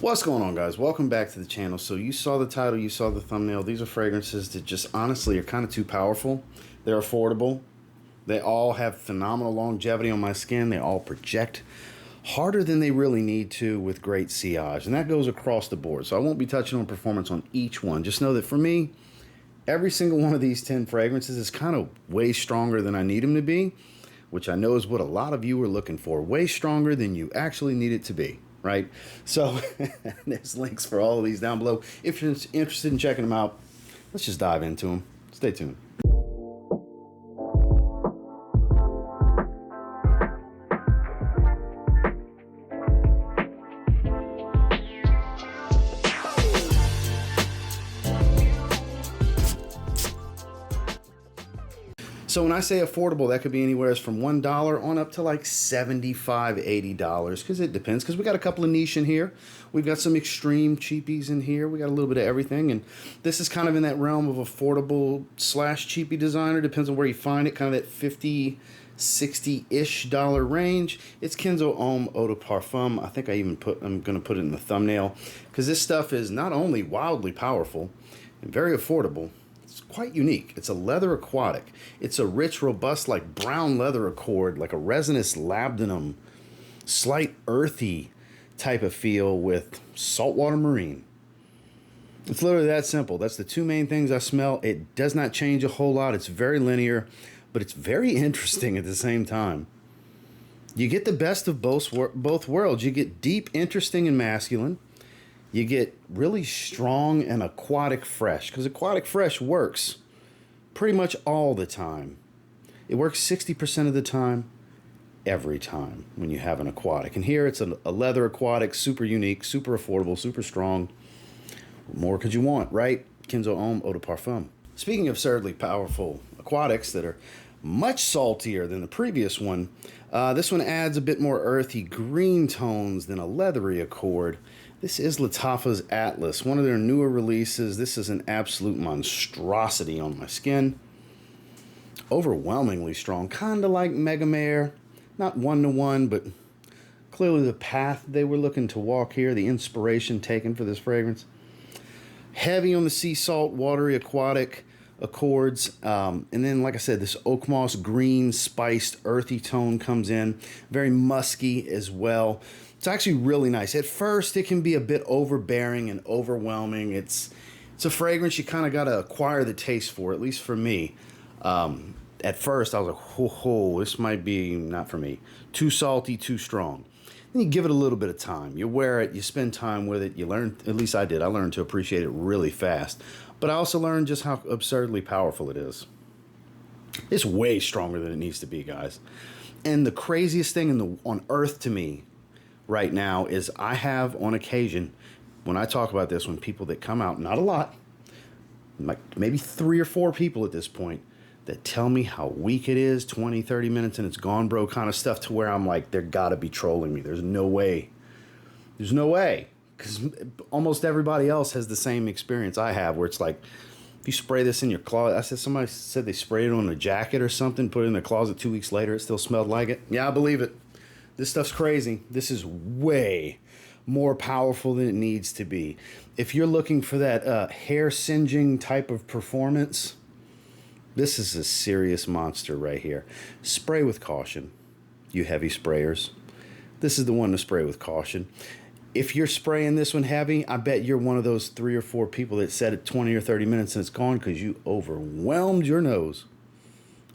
What's going on, guys? Welcome back to the channel. So you saw the title, you saw the thumbnail. These are fragrances that just honestly are kind of too powerful. They're affordable. They all have phenomenal longevity on my skin. They all project harder than they really need to with great sillage, and that goes across the board. So I won't be touching on performance on each one. Just know that for me, every single one of these 10 fragrances is kind of way stronger than I need them to be, which I know is what a lot of you are looking for. Way stronger than you actually need it to be. Right? So there's links for all of these down below. If you're interested in checking them out, let's just dive into them. Stay tuned. So when I say affordable, that could be anywhere from $1 on up to like $75, $80, because it depends. Because we got a couple of niche in here. We've got some extreme cheapies in here. We got a little bit of everything. And this is kind of in that realm of affordable slash cheapy designer. Depends on where you find it. Kind of that $50, $60-ish range. It's Kenzo Homme EDP Parfum. I think I'm going to put it in the thumbnail. Because this stuff is not only wildly powerful and very affordable, it's quite unique. It's a leather aquatic. It's a rich, robust, like brown leather accord, like a resinous labdanum, slight earthy type of feel with saltwater marine. It's literally that simple. That's the two main things I smell. It does not change a whole lot. It's very linear, but it's very interesting at the same time. You get the best of both worlds. You get deep, interesting, and masculine. You get really strong and aquatic fresh, because aquatic fresh works pretty much all the time. It works 60% of the time, every time when you have an aquatic. And here it's a leather aquatic, super unique, super affordable, super strong. What more could you want, right? Kenzo Homme EDP Parfum. Speaking of absurdly powerful aquatics that are much saltier than the previous one, this one adds a bit more earthy green tones than a leathery accord. This is Lattafa's Atlas, one of their newer releases. This is an absolute monstrosity on my skin. Overwhelmingly strong, kind of like Megamare. Not one-to-one, but clearly the path they were looking to walk here, the inspiration taken for this fragrance. Heavy on the sea salt, watery, aquatic accords. And then, like I said, this oak moss green, spiced, earthy tone comes in. Very musky as well. It's actually really nice. At first, it can be a bit overbearing and overwhelming. It's a fragrance you kind of got to acquire the taste for, at least for me. At first, I was like, ho, this might be not for me. Too salty, too strong. Then you give it a little bit of time. You wear it, you spend time with it, you learn, at least I did. I learned to appreciate it really fast. But I also learned just how absurdly powerful it is. It's way stronger than it needs to be, guys. And the craziest thing on earth to me right now is I have on occasion, when I talk about this, when people that come out, not a lot, like maybe 3 or 4 people at this point, that tell me how weak it is, 20, 30 minutes and it's gone, bro, kind of stuff, to where I'm like, they're gotta be trolling me. There's no way. There's no way. Because almost everybody else has the same experience I have, where it's like, if you spray this in your closet, somebody said they sprayed it on a jacket or something, put it in their closet 2 weeks later, it still smelled like it. Yeah, I believe it. This stuff's crazy. This is way more powerful than it needs to be. If you're looking for that hair singeing type of performance, this is a serious monster right here. Spray with caution, you heavy sprayers. This is the one to spray with caution. If you're spraying this one heavy, I bet you're one of those 3 or 4 people that said it 20 or 30 minutes and it's gone because you overwhelmed your nose.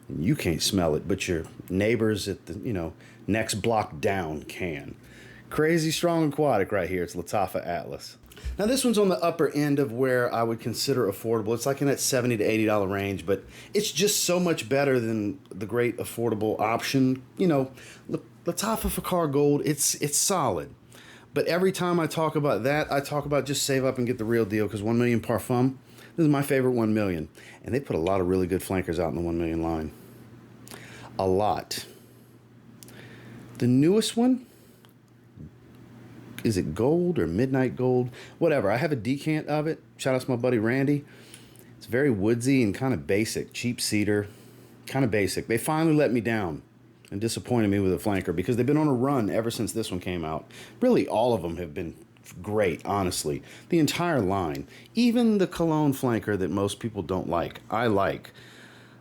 And you can't smell it, but your neighbors at the, next block down can. Crazy strong aquatic right here. It's Lattafa Atlas. Now this one's on the upper end of where I would consider affordable. It's like in that $70 to $80 range, but it's just so much better than the great affordable option. Lattafa Fakar Gold, it's solid. But every time I talk about that, I talk about just save up and get the real deal, because 1 Million Parfum, this is my favorite 1 Million. And they put a lot of really good flankers out in the 1 Million line. A lot. The newest one, is it gold or midnight gold? Whatever. I have a decant of it. Shout out to my buddy Randy. It's very woodsy and kind of basic. Cheap cedar. Kind of basic. They finally let me down and disappointed me with a flanker, because they've been on a run ever since this one came out. Really, all of them have been great, honestly. The entire line. Even the cologne flanker that most people don't like, I like.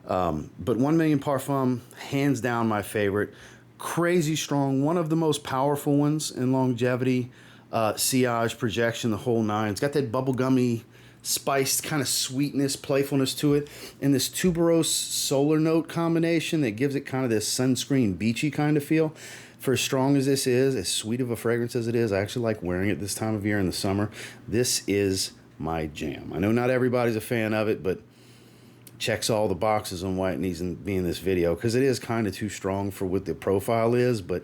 But 1 Million Parfum, hands down my favorite. Crazy strong, one of the most powerful ones in longevity. Sillage, projection, the whole nine. It's got that bubblegummy, spiced kind of sweetness, playfulness to it. And this tuberose solar note combination that gives it kind of this sunscreen beachy kind of feel. For as strong as this is, as sweet of a fragrance as it is, I actually like wearing it this time of year in the summer. This is my jam. I know not everybody's a fan of it, but checks all the boxes on why it needs to be in this video, because it is kind of too strong for what the profile is, but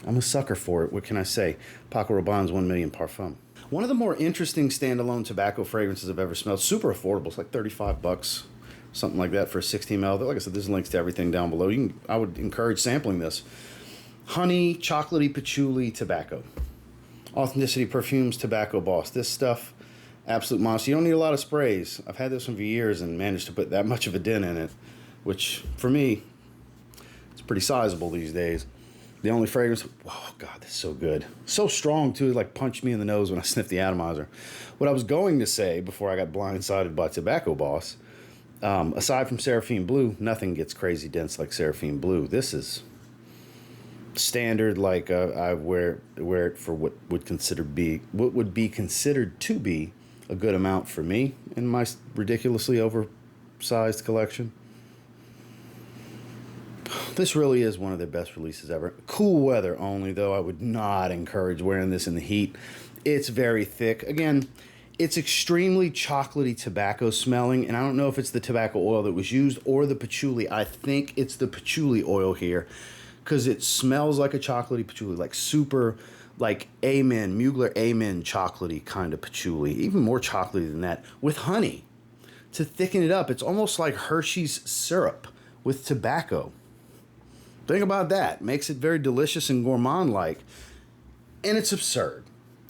I'm a sucker for it. What can I say? Paco Rabanne's 1 Million Parfum. One of the more interesting standalone tobacco fragrances I've ever smelled. Super affordable. It's like 35 bucks, something like that for a 16 ml. Like I said, there's links to everything down below. I would encourage sampling this. Honey, chocolatey patchouli tobacco. Authenticity Perfumes Tobacco Boss. This stuff, absolute monster. You don't need a lot of sprays. I've had this one for years and managed to put that much of a dent in it, which for me, it's pretty sizable these days. The only fragrance, oh God, this is so good. So strong too, it like punched me in the nose when I sniffed the atomizer. What I was going to say before I got blindsided by Tobacco Boss, aside from Seraphine Blue, nothing gets crazy dense like Seraphine Blue. This is standard, like I wear it for what would be considered to be a good amount for me in my ridiculously oversized collection. This really is one of their best releases ever. Cool weather only, though. I would not encourage wearing this in the heat. It's very thick. Again, it's extremely chocolatey tobacco smelling, and I don't know if it's the tobacco oil that was used or the patchouli. I think it's the patchouli oil here, because it smells like a chocolatey patchouli, like super, like Amen, Mugler Amen chocolatey kind of patchouli, even more chocolatey than that, with honey to thicken it up. It's almost like Hershey's syrup with tobacco. Think about that. Makes it very delicious and gourmand-like, and it's absurd.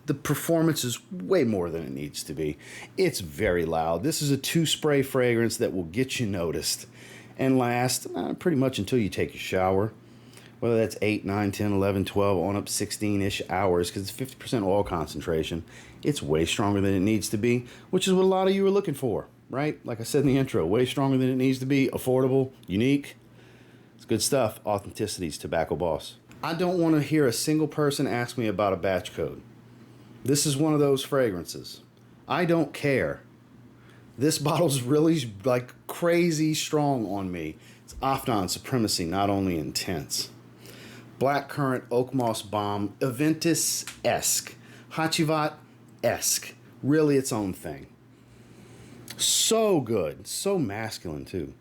The performance is way more than it needs to be. It's very loud. This is a 2-spray fragrance that will get you noticed and last pretty much until you take a shower. Whether that's 8, 9, 10, 11, 12, on up 16-ish hours, because it's 50% oil concentration. It's way stronger than it needs to be, which is what a lot of you are looking for, right? Like I said in the intro, way stronger than it needs to be, affordable, unique. It's good stuff. Authenticity's Tobacco Boss. I don't want to hear a single person ask me about a batch code. This is one of those fragrances. I don't care. This bottle's really like crazy strong on me. It's Afnan Supremacy, not only intense. Blackcurrant, Oak Moss Bomb, Aventus-esque, Hachivat-esque. Really its own thing. So good. So masculine, too.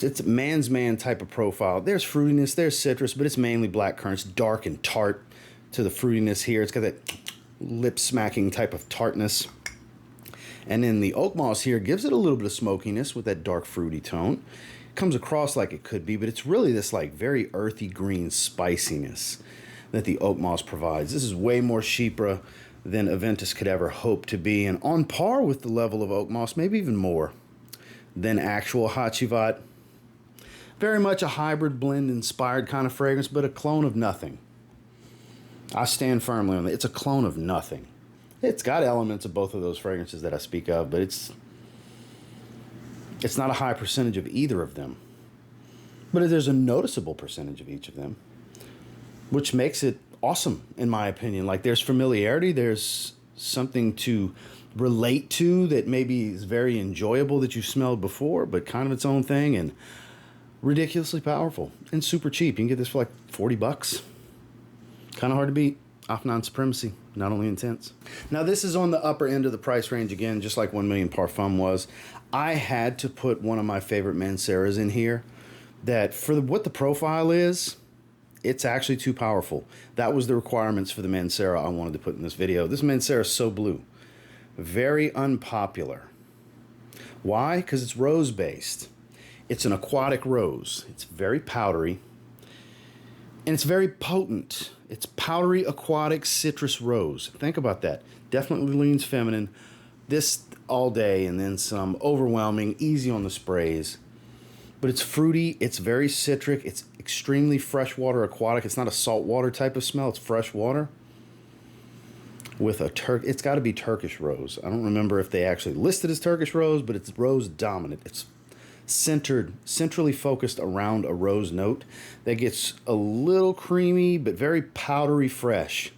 It's a man's man type of profile. There's fruitiness, there's citrus, but it's mainly blackcurrants, dark and tart to the fruitiness here. It's got that lip-smacking type of tartness. And then the oak moss here gives it a little bit of smokiness with that dark fruity tone. Comes across like it could be, but it's really this like very earthy green spiciness that the oak moss provides. This is way more chypre than Aventus could ever hope to be, and on par with the level of oak moss, maybe even more than actual Hachivat. Very much a hybrid blend inspired kind of fragrance, but a clone of nothing. I stand firmly on that. It's a clone of nothing. It's got elements of both of those fragrances that I speak of, but it's not a high percentage of either of them. But there's a noticeable percentage of each of them, which makes it awesome, in my opinion. Like, there's familiarity, there's something to relate to that maybe is very enjoyable that you've smelled before, but kind of its own thing, and ridiculously powerful and super cheap. You can get this for like 40 bucks. Kind of hard to beat. Afnan Supremacy, not only intense. Now, this is on the upper end of the price range again, just like 1 Million Parfum was. I had to put one of my favorite Manceras in here that, for what the profile is, it's actually too powerful. That was the requirements for the Mancera I wanted to put in this video. This Mancera So Blue. Very unpopular. Why? Because it's rose-based. It's an aquatic rose. It's very powdery. And it's very potent. It's powdery, aquatic, citrus rose. Think about that. Definitely leans feminine. This all day and then some. Overwhelming, easy on the sprays. But it's fruity. It's very citric. It's extremely freshwater aquatic. It's not a saltwater type of smell. It's fresh water. with a it's got to be Turkish rose. I don't remember if they actually listed as Turkish rose, but it's rose dominant. It's centrally focused around a rose note that gets a little creamy, but very powdery fresh.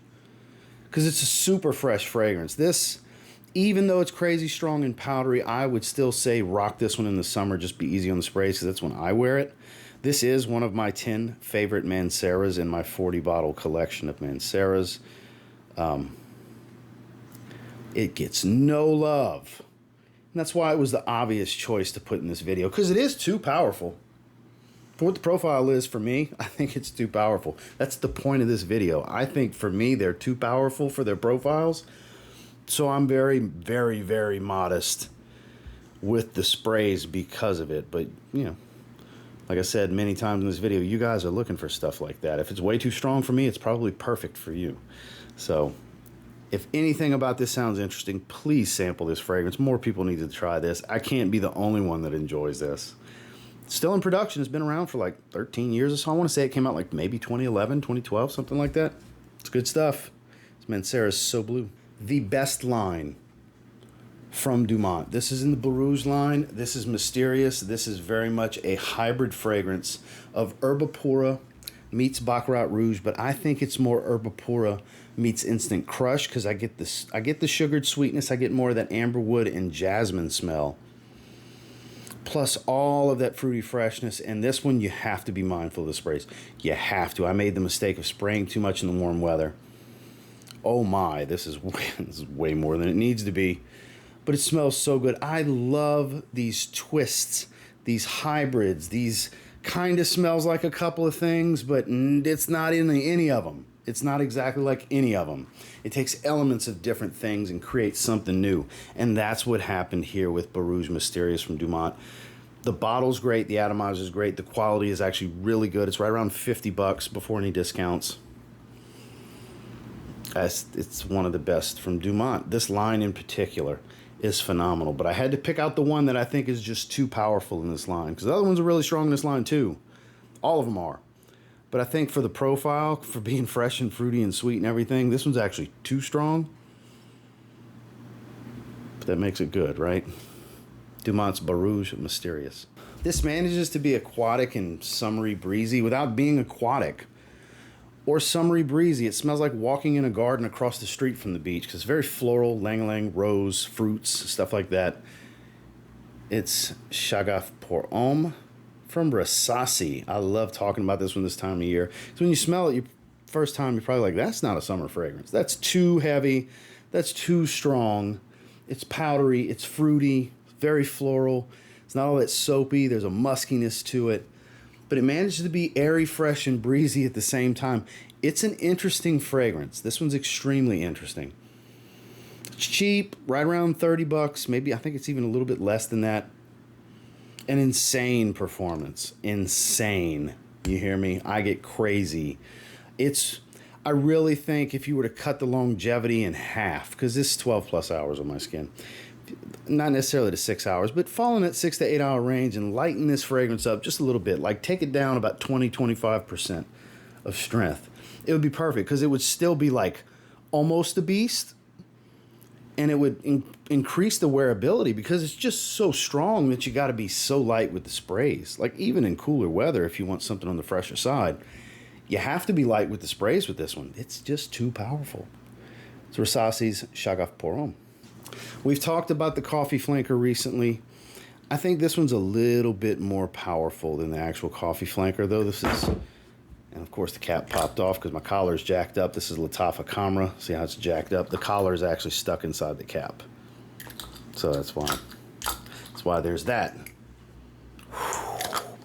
Because it's a super fresh fragrance. This, even though it's crazy strong and powdery, I would still say rock this one in the summer. Just be easy on the sprays because that's when I wear it. This is one of my 10 favorite Manceras in my 40 bottle collection of Manceras. It gets no love. And that's why it was the obvious choice to put in this video, because it is too powerful. For what the profile is for me, I think it's too powerful. That's the point of this video. I think for me, they're too powerful for their profiles. So I'm very, very, very modest with the sprays because of it. But, you know, like I said many times in this video, you guys are looking for stuff like that. If it's way too strong for me, it's probably perfect for you. So if anything about this sounds interesting, please sample this fragrance. More people need to try this. I can't be the only one that enjoys this. Still in production. It's been around for like 13 years or so. I want to say it came out like maybe 2011, 2012, something like that. It's good stuff. It's Mancera So Blue. The best line from Dumont. This is in the Borouj line. This is mysterious. This is very much a hybrid fragrance of Herbapura meets Baccarat Rouge, but I think it's more Herbapura meets Instant Crush because I get the sugared sweetness. I get more of that amberwood and jasmine smell, plus all of that fruity freshness. And this one, you have to be mindful of the sprays. You have to. I made the mistake of spraying too much in the warm weather. Oh my, this is way more than it needs to be. But it smells so good. I love these twists, these hybrids, these kind of smells like a couple of things, but it's not in any of them. It's not exactly like any of them. It takes elements of different things and creates something new. And that's what happened here with Borouj Mysterious from Dumont. The bottle's great. The atomizer's great. The quality is actually really good. It's right around 50 bucks before any discounts. It's one of the best from Dumont. This line in particular is phenomenal. But I had to pick out the one that I think is just too powerful in this line. Because the other ones are really strong in this line too. All of them are. But I think for the profile, for being fresh and fruity and sweet and everything, this one's actually too strong. But that makes it good, right? Dumont's Borouj Mysterious. This manages to be aquatic and summery breezy without being aquatic or summery breezy. It smells like walking in a garden across the street from the beach because it's very floral, ylang-ylang, rose, fruits, stuff like that. It's Shaghaf pour Homme from Rasasi. I love talking about this one this time of year. So when you smell it, first time, you're probably like, that's not a summer fragrance. That's too heavy. That's too strong. It's powdery. It's fruity. Very floral. It's not all that soapy. There's a muskiness to it. But it manages to be airy, fresh, and breezy at the same time. It's an interesting fragrance. This one's extremely interesting. It's cheap, right around 30 bucks. Maybe, I think it's even a little bit less than that. An insane performance. Insane. You hear me? I get crazy. I really think if you were to cut the longevity in half, because this is 12 plus hours on my skin, not necessarily to 6 hours, but fall in that 6 to 8 hour range and lighten this fragrance up just a little bit, like take it down about 20-25% of strength, it would be perfect because it would still be like almost a beast. And it would increase the wearability because it's just so strong that you got to be so light with the sprays. Like even in cooler weather, if you want something on the fresher side, you have to be light with the sprays with this one. It's just too powerful. It's Rasasi's Shaghaf pour Homme. We've talked about the coffee flanker recently. I think this one's a little bit more powerful than the actual coffee flanker, though. This is, and of course the cap popped off because my collar is jacked up. This is Lattafa Khamrah. See how it's jacked up? The collar is actually stuck inside the cap. So that's why there's that.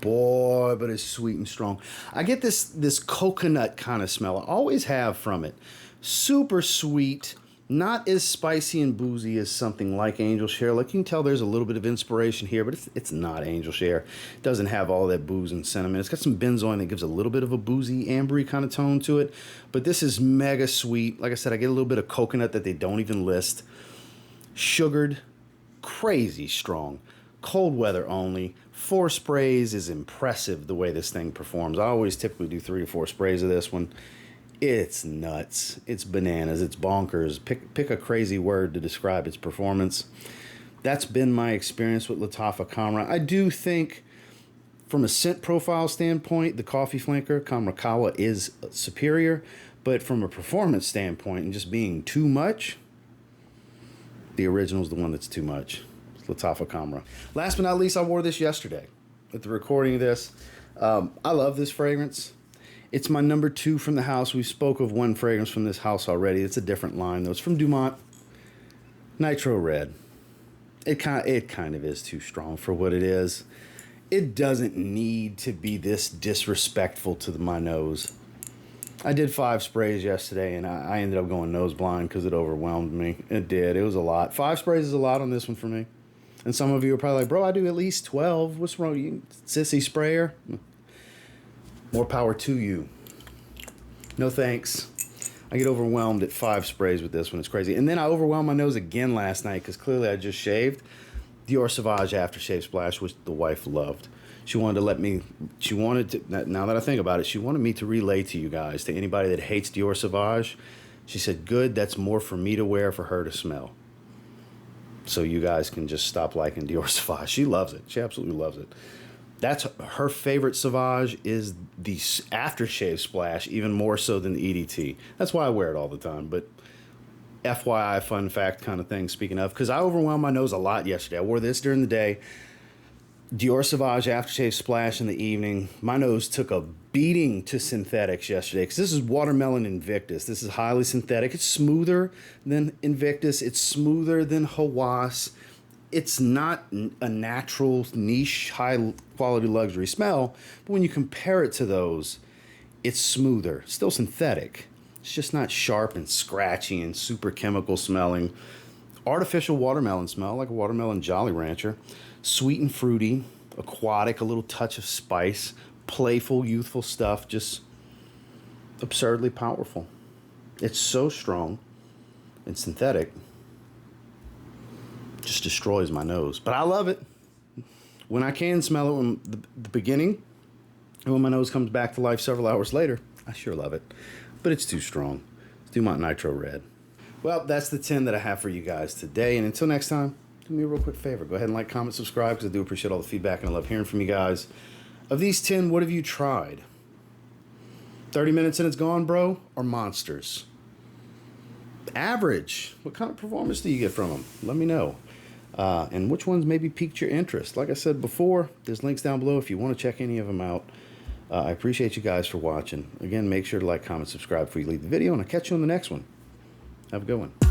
Boy, but it's sweet and strong. I get this coconut kind of smell. I always have from it. Super sweet. Not as spicy and boozy as something like Angel Share. Like you can tell there's a little bit of inspiration here, but it's not Angel Share. It doesn't have all that booze and cinnamon. It's got some benzoin that gives a little bit of a boozy, ambery kind of tone to it. But this is mega sweet. Like I said, I get a little bit of coconut that they don't even list. Sugared, crazy strong. Cold weather only. 4 sprays is impressive the way this thing performs. I always typically do 3 to 4 sprays of this one. It's nuts. It's bananas. It's bonkers. Pick a crazy word to describe its performance. That's been my experience with Lattafa Khamrah. I do think, from a scent profile standpoint, the coffee flanker, Khamrah is superior. But from a performance standpoint and just being too much, the original is the one that's too much. It's Lattafa Khamrah. Last but not least, I wore this yesterday at the recording of this. I love this fragrance. It's my number 2 from the house. We spoke of one fragrance from this house already. It's a different line, though. It's from Dumont Nitro Red. It kind of is too strong for what it is. It doesn't need to be this disrespectful to my nose. I did 5 sprays yesterday, and I ended up going nose blind because it overwhelmed me. It did. It was a lot. 5 sprays is a lot on this one for me. And some of you are probably like, bro, I do at least 12. What's wrong? You sissy sprayer? More power to you. No thanks. I get overwhelmed at 5 sprays with this one. It's crazy. And then I overwhelmed my nose again last night because clearly I just shaved. Dior Sauvage Aftershave Splash, which the wife loved. She wanted to, now that I think about it, she wanted me to relay to you guys, to anybody that hates Dior Sauvage. She said, good, that's more for me to wear, for her to smell. So you guys can just stop liking Dior Sauvage. She loves it. She absolutely loves it. That's her favorite Sauvage, is the Aftershave Splash, even more so than the EDT. That's why I wear it all the time. But FYI, fun fact kind of thing, speaking of, because I overwhelmed my nose a lot yesterday. I wore this during the day. Dior Sauvage Aftershave Splash in the evening. My nose took a beating to synthetics yesterday, because this is Watermelon Invictus. This is highly synthetic. It's smoother than Invictus. It's smoother than Hawass. It's not a natural, niche, high-quality luxury smell, but when you compare it to those, it's smoother. Still synthetic. It's just not sharp and scratchy and super chemical smelling. Artificial watermelon smell, like a watermelon Jolly Rancher. Sweet and fruity, aquatic, a little touch of spice, playful, youthful stuff, just absurdly powerful. It's so strong and synthetic. Just destroys my nose. But I love it. When I can smell it in the beginning, and when my nose comes back to life several hours later, I sure love it. But it's too strong. It's Dumont Nitro Red. Well, that's the 10 that I have for you guys today. And until next time, do me a real quick favor. Go ahead and like, comment, subscribe, because I do appreciate all the feedback and I love hearing from you guys. Of these 10, what have you tried? 30 minutes and it's gone, bro? Or monsters? Average. What kind of performance do you get from them? Let me know. And which ones maybe piqued your interest? Like I said before, there's links down below if you want to check any of them out. I appreciate you guys for watching. Again, make sure to like, comment, subscribe before you leave the video, and I'll catch you on the next one. Have a good one.